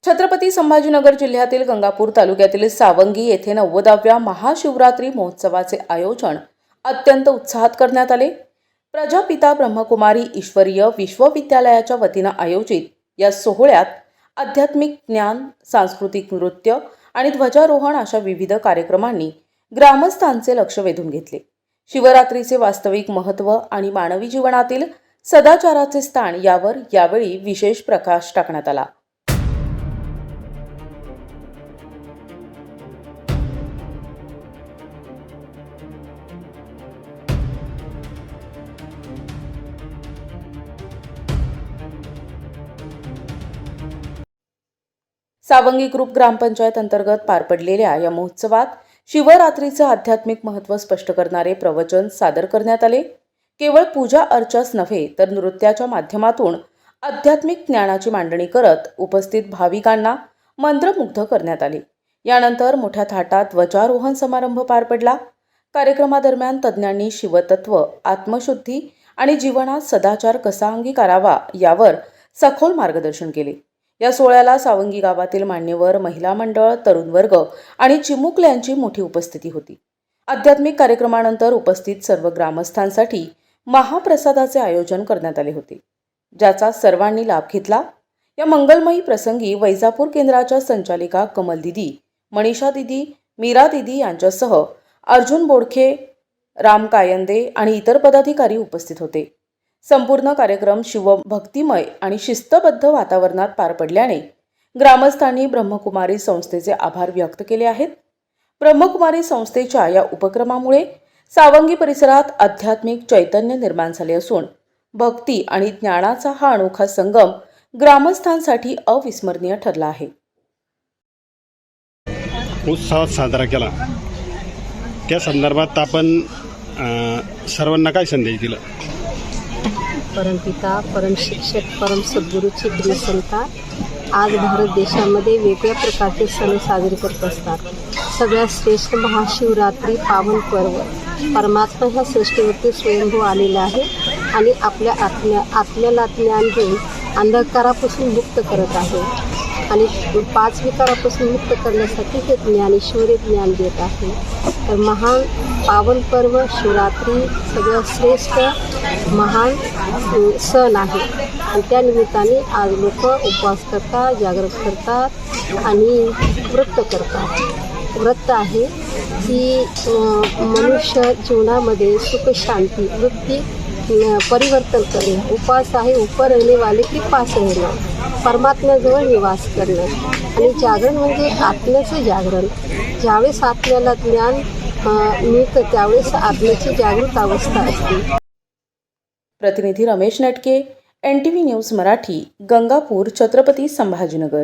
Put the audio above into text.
छत्रपती संभाजीनगर जिल्ह्यातील गंगापूर तालुक्यातील सावंगी येथे 90व्या महाशिवरात्री महोत्सवाचे आयोजन अत्यंत उत्साहात करण्यात आले। प्रजापिता ब्रह्मकुमारी ईश्वरीय विश्वविद्यालयाच्या वतीने आयोजित या सोहळ्यात आध्यात्मिक ज्ञान, सांस्कृतिक नृत्य आणि ध्वजारोहण अशा विविध कार्यक्रमांनी ग्रामस्थांचे लक्ष वेधून घेतले। शिवरात्रीचे वास्तविक महत्त्व आणि मानवी जीवनातील सदाचाराचे स्थान यावर यावेळी विशेष प्रकाश टाकण्यात आला। सावंगी ग्रुप ग्रामपंचायत अंतर्गत पार पडलेल्या या महोत्सवात शिवरात्रीचे आध्यात्मिक महत्त्व स्पष्ट करणारे प्रवचन सादर करण्यात आले। केवळ पूजा अर्चाच नव्हे तर नृत्याच्या माध्यमातून आध्यात्मिक ज्ञानाची मांडणी करत उपस्थित भाविकांना मंत्रमुग्ध करण्यात आले। यानंतर मोठ्या थाटात ध्वजारोहण समारंभ पार पडला। कार्यक्रमादरम्यान तज्ञांनी शिवतत्व, आत्मशुद्धी आणि जीवनात सदाचार कसा अंगीकारावा यावर सखोल मार्गदर्शन केले। या सोहळ्याला सावंगी गावातील मान्यवर, महिला मंडळ, तरुण वर्ग आणि चिमुकल्यांची मोठी उपस्थिती होती। आध्यात्मिक कार्यक्रमानंतर उपस्थित सर्व ग्रामस्थांसाठी महाप्रसादाचे आयोजन करण्यात आले होते, ज्याचा सर्वांनी लाभ घेतला। या मंगलमयी प्रसंगी वैजापूर केंद्राच्या संचालिका कमल दिदी, मनीषा दिदी, मीरा दिदी यांच्यासह अर्जुन बोडखे, राम कायंदे आणि इतर पदाधिकारी उपस्थित होते। संपूर्ण कार्यक्रम शिवभक्तिमय आणि शिस्तबद्ध वातावरणात पार पडल्याने ग्रामस्थांनी ब्रह्मकुमारी संस्थेचे आभार व्यक्त केले आहेत। ब्रह्मकुमारी संस्थेच्या या उपक्रमामुळे सावंगी परिसरात आध्यात्मिक चैतन्य निर्माण झाले असून भक्ती आणि ज्ञानाचा हा अनोखा संगम ग्रामस्थांसाठी अविस्मरणीय ठरला आहे। उत्सवात साजरा केला त्या संदर्भात आपण सर्वांना काय संदेश दिला? परमपिता, परम शिक्षक, परम सद्गुरू चित्रित संता आज भारत देशामध्ये वेगवेगळ्या प्रकारचे सण साजरे करत असतात। सगळ्यात श्रेष्ठ महाशिवरात्री पावन पर्व परमात्मा ह्या सृष्टीवरती स्वयंभू आलेला आहे आणि आपल्या आत्म्याला ज्ञान देऊन अंधकारापासून मुक्त करत आहे आणि 5 विकारापासून मुक्त करण्यासाठी हे ज्ञानेश्वरी ज्ञान देत आहे। तर महान पावन पर्व शिवरात्री सगळ्यात श्रेष्ठ महान सण आहे आणि त्या निमित्ताने आज लोक उपवास करतात, जागरण करतात आणि व्रत करतात। व्रत आहे की मनुष्य जीवनामध्ये सुख शांती वृत्ती परिवर्तन करणे। उपवास आहे ऊपर रहने वाले के पास रहना, परमात्म्याजवळ निवास करणं आणि जागरण म्हणजे आत्म्याचं जागरण। ज्यावेळेस आत्म्याला ज्ञान मिळतं त्यावेळेस आत्म्याची जागृत अवस्था असते। प्रतिनिधी रमेश नटके, NTV न्यूज मराठी, गंगापूर, छत्रपती संभाजीनगर।